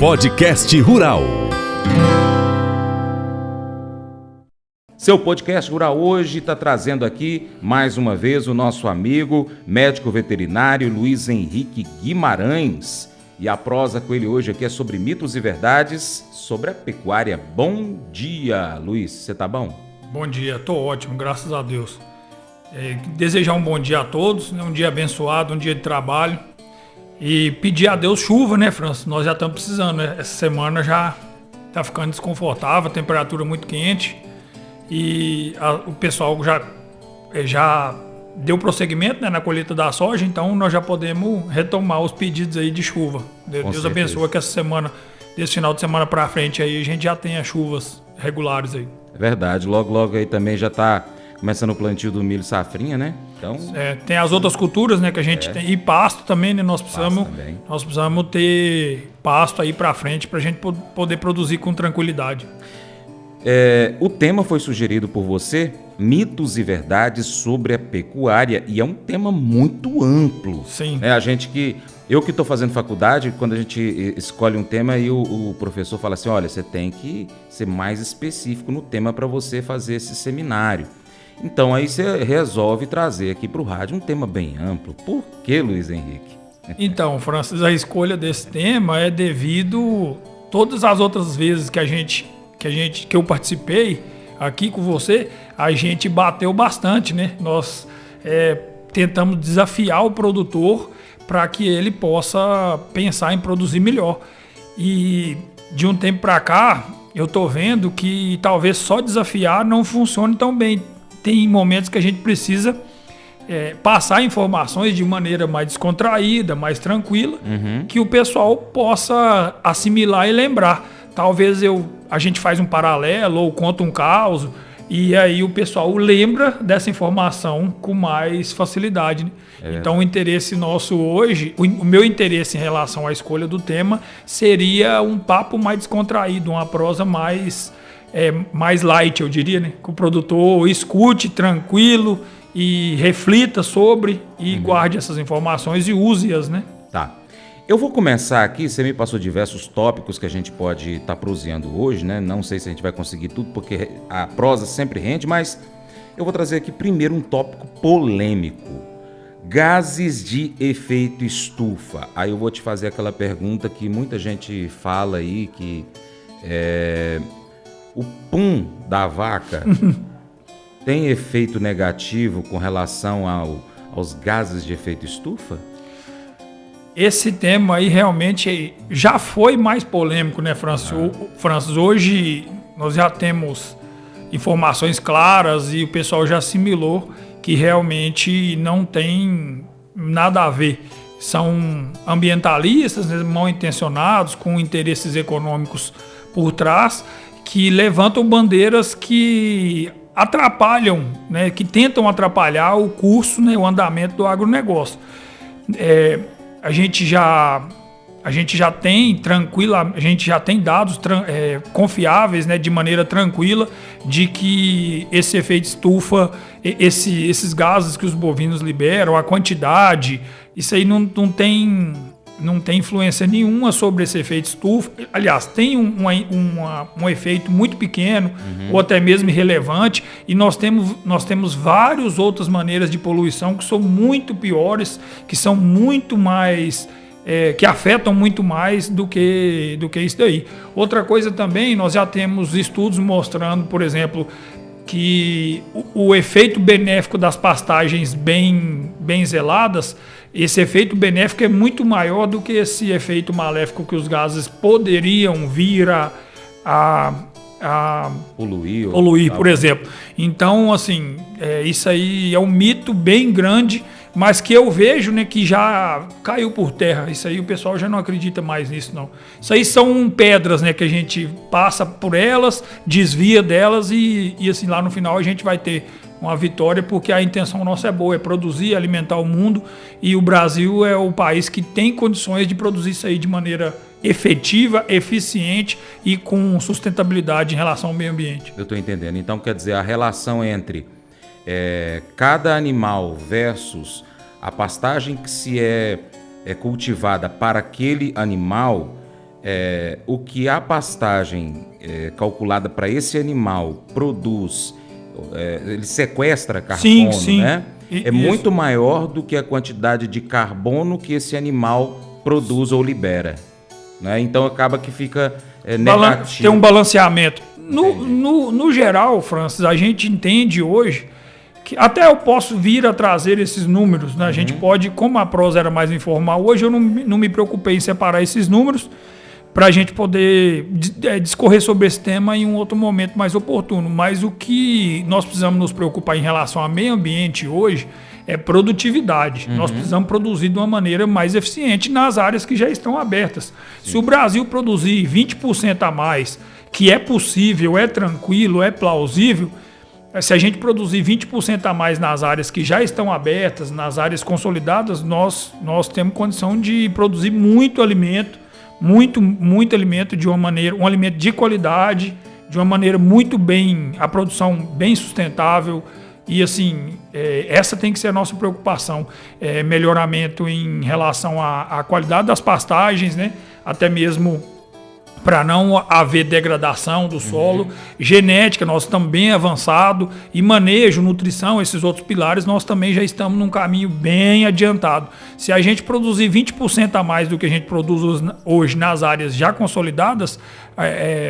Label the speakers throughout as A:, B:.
A: Podcast Rural.
B: Seu podcast rural hoje está trazendo aqui, mais uma vez, o nosso amigo, médico veterinário Luiz Henrique Guimarães. E a prosa com ele hoje aqui é sobre mitos e verdades sobre a pecuária. Bom dia, Luiz. Você tá bom?
C: Bom dia, tô ótimo, graças a Deus. Desejar um bom dia a todos, né? Um dia abençoado, um dia de trabalho. E pedir a Deus chuva, né, França? Nós já estamos precisando, né? Essa semana já tá ficando desconfortável, a temperatura muito quente. E o pessoal já deu prosseguimento, né, na colheita da soja, então nós já podemos retomar os pedidos aí de chuva. Deus abençoe que essa semana, desse final de semana para frente aí, a gente já tenha chuvas regulares aí.
B: É verdade, logo aí também já tá começando o plantio do milho safrinha, né? Então...
C: tem as outras culturas, né, que a gente tem, e pasto também, né, nós precisamos ter pasto aí para frente para a gente poder produzir com tranquilidade.
B: O tema foi sugerido por você, mitos e verdades sobre a pecuária, e é um tema muito amplo.
C: Sim.
B: Eu que estou fazendo faculdade, quando a gente escolhe um tema e o professor fala assim, olha, você tem que ser mais específico no tema para você fazer esse seminário. Então aí você resolve trazer aqui para o rádio um tema bem amplo. Por que, Luiz Henrique?
C: Então, Francis, a escolha desse tema é devido todas as outras vezes que eu participei aqui com você, a gente bateu bastante, né? Nós tentamos desafiar o produtor para que ele possa pensar em produzir melhor. E de um tempo para cá, eu tô vendo que talvez só desafiar não funcione tão bem. Tem momentos que a gente precisa passar informações de maneira mais descontraída, mais tranquila, que o pessoal possa assimilar e lembrar. Talvez a gente faz um paralelo ou conta um caso e aí o pessoal lembra dessa informação com mais facilidade, né? Então o interesse nosso hoje, o meu interesse em relação à escolha do tema seria um papo mais descontraído, uma prosa mais light, eu diria, né? Que o produtor escute tranquilo e reflita sobre e guarde essas informações e use-as, né?
B: Tá. Eu vou começar aqui, você me passou diversos tópicos que a gente pode estar proseando hoje, né? Não sei se a gente vai conseguir tudo, porque a prosa sempre rende, mas eu vou trazer aqui primeiro um tópico polêmico. Gases de efeito estufa. Aí eu vou te fazer aquela pergunta que muita gente fala aí, que o pum da vaca tem efeito negativo com relação aos gases de efeito estufa?
C: Esse tema aí realmente já foi mais polêmico, né, Francis? Francis, hoje nós já temos informações claras e o pessoal já assimilou que realmente não tem nada a ver. São ambientalistas, né, mal intencionados, com interesses econômicos por trás, que levantam bandeiras que atrapalham, né, que tentam atrapalhar o curso, né, o andamento do agronegócio. A gente já tem dados confiáveis, né, de maneira tranquila, de que esse efeito estufa, esses gases que os bovinos liberam, a quantidade, isso aí não tem influência nenhuma sobre esse efeito estufa. Aliás, tem um efeito muito pequeno, ou até mesmo irrelevante, e nós temos várias outras maneiras de poluição que são muito piores, que são muito mais... que afetam muito mais do que isso daí. Outra coisa também, nós já temos estudos mostrando, por exemplo, que o efeito benéfico das pastagens bem zeladas, esse efeito benéfico é muito maior do que esse efeito maléfico que os gases poderiam vir a poluir, por exemplo. Então, assim, isso aí é um mito bem grande, mas que eu vejo, né, que já caiu por terra. Isso aí o pessoal já não acredita mais nisso, não. Isso aí são pedras, né, que a gente passa por elas, desvia delas e assim, lá no final a gente vai ter uma vitória, porque a intenção nossa é boa, é produzir, alimentar o mundo, e o Brasil é o país que tem condições de produzir isso aí de maneira efetiva, eficiente e com sustentabilidade em relação ao meio ambiente.
B: Eu estou entendendo. Então, quer dizer, a relação entre cada animal versus a pastagem que se é cultivada para aquele animal o que a pastagem calculada para esse animal produz, ele sequestra carbono,
C: sim.
B: né? É muito maior do que a quantidade de carbono que esse animal produz ou libera, né? Então acaba que fica negativo.
C: Tem um balanceamento. No geral, Francis, a gente entende hoje que até eu posso vir a trazer esses números, né? A gente pode, como a prosa era mais informal, hoje eu não me preocupei em separar esses números para a gente poder discorrer sobre esse tema em um outro momento mais oportuno. Mas o que nós precisamos nos preocupar em relação ao meio ambiente hoje é produtividade. Nós precisamos produzir de uma maneira mais eficiente nas áreas que já estão abertas. Sim. Se o Brasil produzir 20% a mais, que é possível, é tranquilo, é plausível, se a gente produzir 20% a mais nas áreas que já estão abertas, nas áreas consolidadas, nós temos condição de produzir muito alimento, muito alimento de uma maneira, um alimento de qualidade, de uma maneira muito bem, a produção bem sustentável. E assim, essa tem que ser a nossa preocupação, melhoramento em relação à qualidade das pastagens, né? Até mesmo para não haver degradação do solo, genética, nós estamos bem avançado, e manejo, nutrição, esses outros pilares, nós também já estamos num caminho bem adiantado. Se a gente produzir 20% a mais do que a gente produz hoje nas áreas já consolidadas,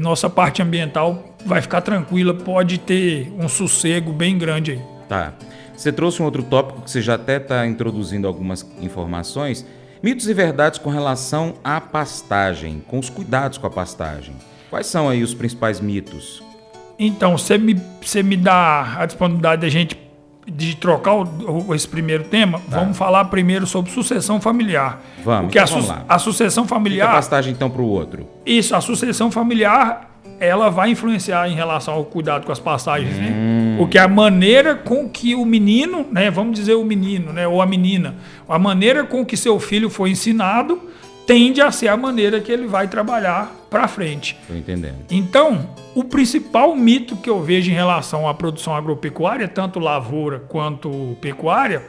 C: nossa parte ambiental vai ficar tranquila, pode ter um sossego bem grande aí.
B: Tá. Você trouxe um outro tópico que você já até está introduzindo algumas informações. Mitos e verdades com relação à pastagem, com os cuidados com a pastagem. Quais são aí os principais mitos?
C: Então, você me dá a disponibilidade de trocar esse primeiro tema? Tá. Vamos falar primeiro sobre sucessão familiar.
B: Vamos,
C: porque
B: então vamos lá.
C: A sucessão familiar...
B: Fica a pastagem então para o outro.
C: Isso, a sucessão familiar, ela vai influenciar em relação ao cuidado com as pastagens, né? Porque a maneira com que o menino, né, vamos dizer o menino, né, ou a menina, a maneira com que seu filho foi ensinado tende a ser a maneira que ele vai trabalhar para frente.
B: Estou entendendo.
C: Então, o principal mito que eu vejo em relação à produção agropecuária, tanto lavoura quanto pecuária,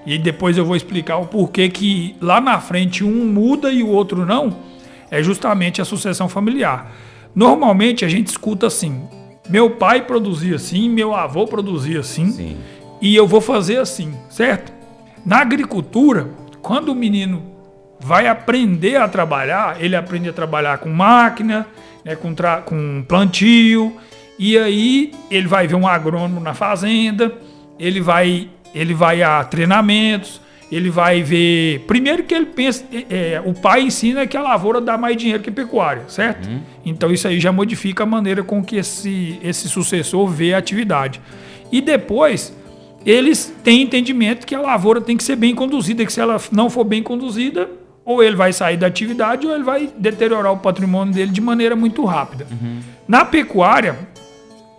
C: e depois eu vou explicar o porquê que lá na frente um muda e o outro não, é justamente a sucessão familiar. Normalmente a gente escuta assim: meu pai produzia assim, meu avô produzia assim, sim, e eu vou fazer assim, certo? Na agricultura, quando o menino vai aprender a trabalhar, ele aprende a trabalhar com máquina, né, com plantio, e aí ele vai ver um agrônomo na fazenda, ele vai a treinamentos, ele vai ver... Primeiro que ele pensa... o pai ensina que a lavoura dá mais dinheiro que a pecuária, certo? Então isso aí já modifica a maneira com que esse sucessor vê a atividade. E depois, eles têm entendimento que a lavoura tem que ser bem conduzida, que se ela não for bem conduzida, ou ele vai sair da atividade ou ele vai deteriorar o patrimônio dele de maneira muito rápida. Na pecuária,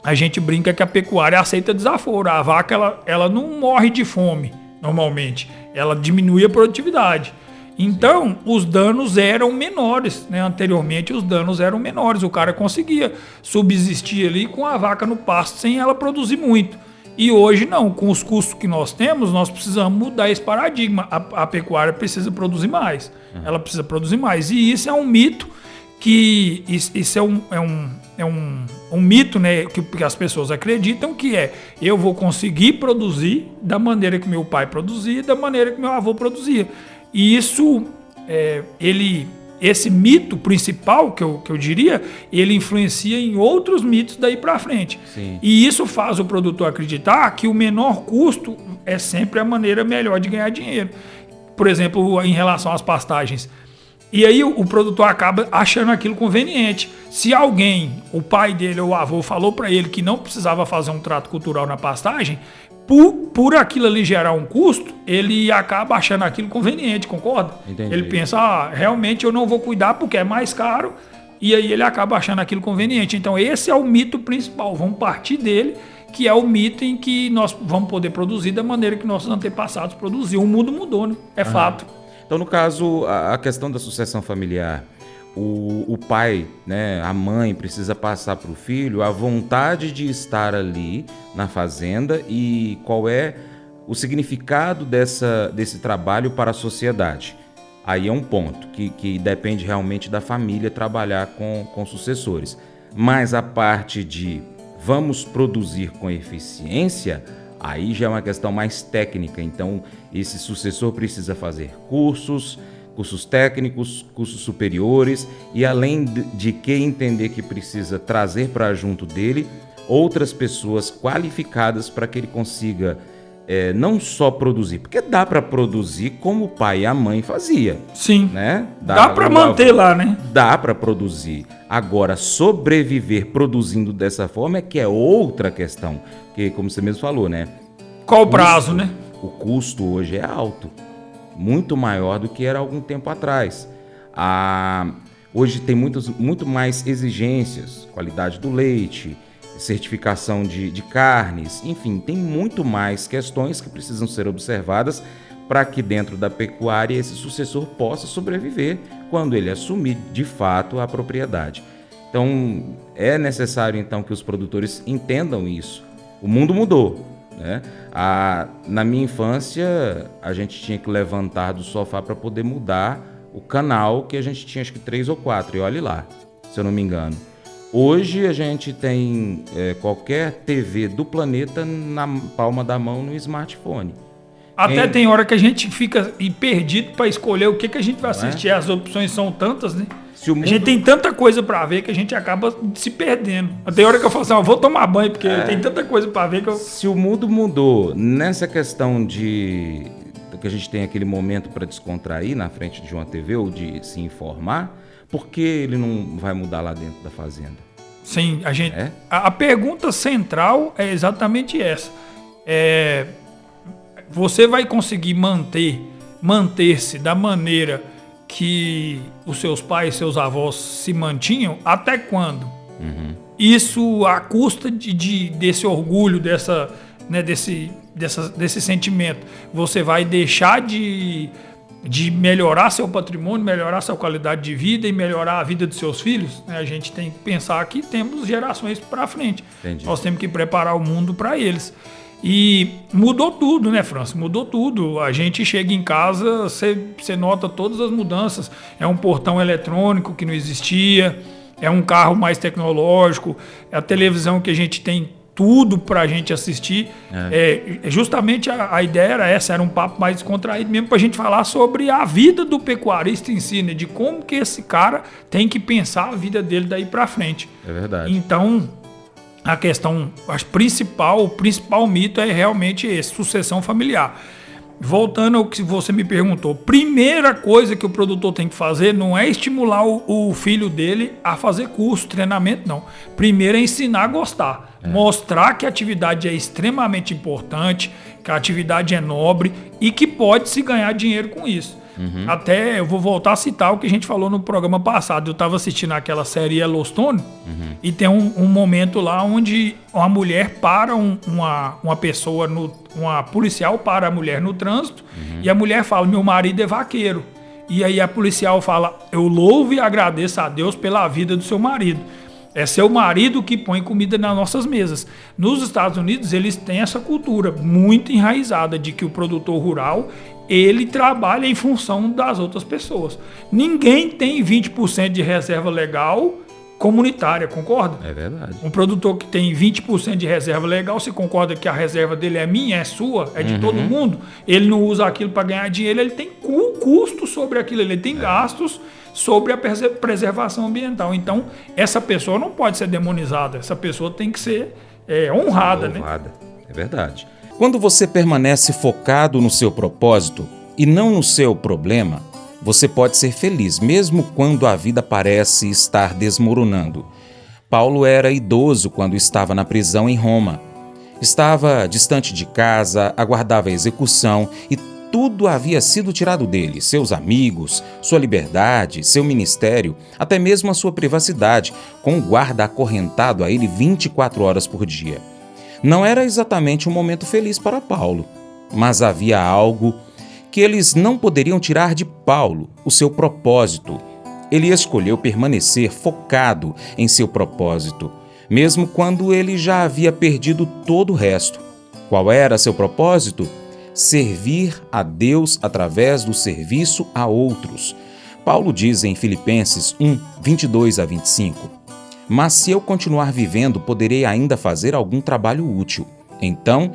C: a gente brinca que a pecuária aceita desaforo. A vaca, ela não morre de fome, normalmente. Ela diminui a produtividade. Então, os danos eram menores, né? Anteriormente, os danos eram menores. O cara conseguia subsistir ali com a vaca no pasto sem ela produzir muito. E hoje não, com os custos que nós temos, nós precisamos mudar esse paradigma. A pecuária precisa produzir mais. Ela precisa produzir mais. E isso é um mito que... Isso é um mito, né, que as pessoas acreditam que eu vou conseguir produzir da maneira que meu pai produzia, da maneira que meu avô produzia. E isso, esse mito principal, que eu diria, ele influencia em outros mitos daí para frente. Sim. E isso faz o produtor acreditar que o menor custo é sempre a maneira melhor de ganhar dinheiro. Por exemplo, em relação às pastagens. E aí o produtor acaba achando aquilo conveniente. Se alguém, o pai dele ou o avô, falou para ele que não precisava fazer um trato cultural na pastagem, por aquilo ali gerar um custo, ele acaba achando aquilo conveniente, concorda? Entendi. Ele pensa, realmente eu não vou cuidar porque é mais caro, e aí ele acaba achando aquilo conveniente. Então esse é o mito principal, vamos partir dele, que é o mito em que nós vamos poder produzir da maneira que nossos antepassados produziam. O mundo mudou, né? É fato.
B: Então, no caso, a questão da sucessão familiar, o pai, né, a mãe precisa passar para o filho a vontade de estar ali na fazenda e qual é o significado desse trabalho para a sociedade. aí é um ponto que depende realmente da família trabalhar com sucessores. Mas a parte de vamos produzir com eficiência, aí já é uma questão mais técnica. Então, esse sucessor precisa fazer cursos técnicos, cursos superiores, e além de que entender que precisa trazer para junto dele outras pessoas qualificadas para que ele consiga não só produzir, porque dá para produzir como o pai e a mãe fazia.
C: Sim.
B: Né?
C: Dá para manter lá, né?
B: Dá para produzir. Agora, sobreviver produzindo dessa forma é que é outra questão. Porque, como você mesmo falou, né?
C: Qual o prazo, né?
B: O custo hoje é alto. Muito maior do que era algum tempo atrás. Hoje tem muito mais exigências, qualidade do leite, certificação de carnes, enfim, tem muito mais questões que precisam ser observadas para que dentro da pecuária esse sucessor possa sobreviver quando ele assumir de fato a propriedade. Então é necessário então que os produtores entendam isso. O mundo mudou. Né? Na minha infância, a gente tinha que levantar do sofá para poder mudar o canal, que a gente tinha acho que 3 ou 4, e olhe lá, se eu não me engano. Hoje a gente tem qualquer TV do planeta na palma da mão no smartphone.
C: Até tem hora que a gente fica perdido para escolher o que a gente vai assistir. As opções são tantas, né? A gente tem tanta coisa para ver que a gente acaba se perdendo. Tem hora que eu falo assim, vou tomar banho, porque tem tanta coisa para ver que eu...
B: Se o mundo mudou nessa questão que a gente tem aquele momento para descontrair na frente de uma TV ou de se informar, por que ele não vai mudar lá dentro da fazenda?
C: Sim, a pergunta central é exatamente essa. Você vai conseguir manter-se da maneira que os seus pais, seus avós se mantinham, até quando? Uhum. Isso à custa desse orgulho, desse sentimento. Você vai deixar de melhorar seu patrimônio, melhorar sua qualidade de vida e melhorar a vida dos seus filhos? A gente tem que pensar que temos gerações para frente. Entendi. Nós temos que preparar o mundo para eles. E mudou tudo, né, França? Mudou tudo. A gente chega em casa, você nota todas as mudanças. É um portão eletrônico que não existia, é um carro mais tecnológico, é a televisão que a gente tem tudo para a gente assistir. Justamente a ideia era essa, era um papo mais descontraído mesmo para a gente falar sobre a vida do pecuarista em si, né? De como que esse cara tem que pensar a vida dele daí para frente.
B: É verdade.
C: Então, a questão, o principal mito é realmente esse, sucessão familiar. Voltando ao que você me perguntou, primeira coisa que o produtor tem que fazer não é estimular o filho dele a fazer curso, treinamento, não. Primeiro é ensinar a gostar. Mostrar que a atividade é extremamente importante, que a atividade é nobre e que pode se ganhar dinheiro com isso. Uhum. Até eu vou voltar a citar o que a gente falou no programa passado. Eu estava assistindo aquela série Yellowstone e tem um momento lá onde uma mulher para uma pessoa, uma policial para a mulher no trânsito e a mulher fala, meu marido é vaqueiro. E aí a policial fala, eu louvo e agradeço a Deus pela vida do seu marido. É seu marido que põe comida nas nossas mesas. Nos Estados Unidos, eles têm essa cultura muito enraizada de que o produtor rural, ele trabalha em função das outras pessoas. Ninguém tem 20% de reserva legal comunitária, concorda?
B: É verdade.
C: Um produtor que tem 20% de reserva legal, você concorda que a reserva dele é minha, é sua, é de todo mundo? Ele não usa aquilo para ganhar dinheiro, ele tem custo sobre aquilo, ele tem gastos sobre a preservação ambiental. Então, essa pessoa não pode ser demonizada, essa pessoa tem que ser honrada, né?
B: É verdade. Quando você permanece focado no seu propósito e não no seu problema, você pode ser feliz, mesmo quando a vida parece estar desmoronando. Paulo era idoso quando estava na prisão em Roma. Estava distante de casa, aguardava a execução e tudo havia sido tirado dele, seus amigos, sua liberdade, seu ministério, até mesmo a sua privacidade, com o guarda acorrentado a ele 24 horas por dia. Não era exatamente um momento feliz para Paulo, mas havia algo que eles não poderiam tirar de Paulo, o seu propósito. Ele escolheu permanecer focado em seu propósito, mesmo quando ele já havia perdido todo o resto. Qual era seu propósito? servir a Deus através do serviço a outros. Paulo diz em Filipenses 1, 22 a 25: Mas se eu continuar vivendo, poderei ainda fazer algum trabalho útil. Então,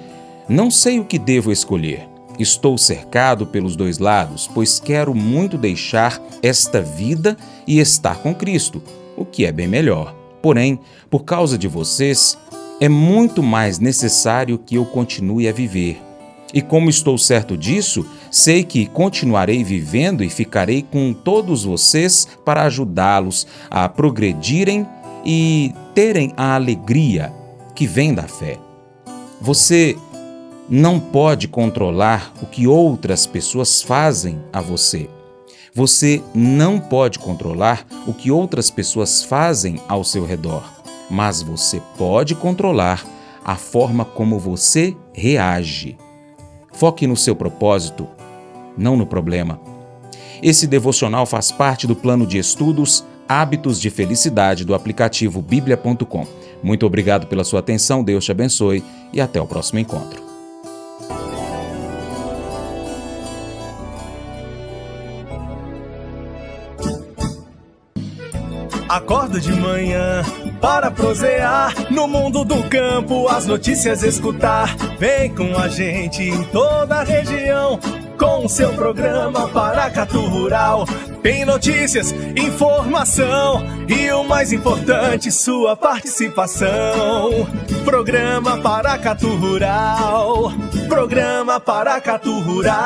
B: não sei o que devo escolher. Estou cercado pelos dois lados, pois quero muito deixar esta vida e estar com Cristo, o que é bem melhor. Porém, por causa de vocês, é muito mais necessário que eu continue a viver. E como estou certo disso, sei que continuarei vivendo e ficarei com todos vocês para ajudá-los a progredirem e terem a alegria que vem da fé. Você não pode controlar o que outras pessoas fazem a você. Você não pode controlar o que outras pessoas fazem ao seu redor, mas você pode controlar a forma como você reage. Foque no seu propósito, não no problema. Esse devocional faz parte do plano de estudos Hábitos de Felicidade do aplicativo bíblia.com. Muito obrigado pela sua atenção, Deus te abençoe e até o próximo encontro.
A: Acordo de manhã para prosear no mundo do campo, as notícias escutar. Vem com a gente em toda a região com o seu programa Paracatu Rural. Tem notícias, informação e o mais importante, sua participação. Programa Paracatu Rural. Programa Paracatu Rural.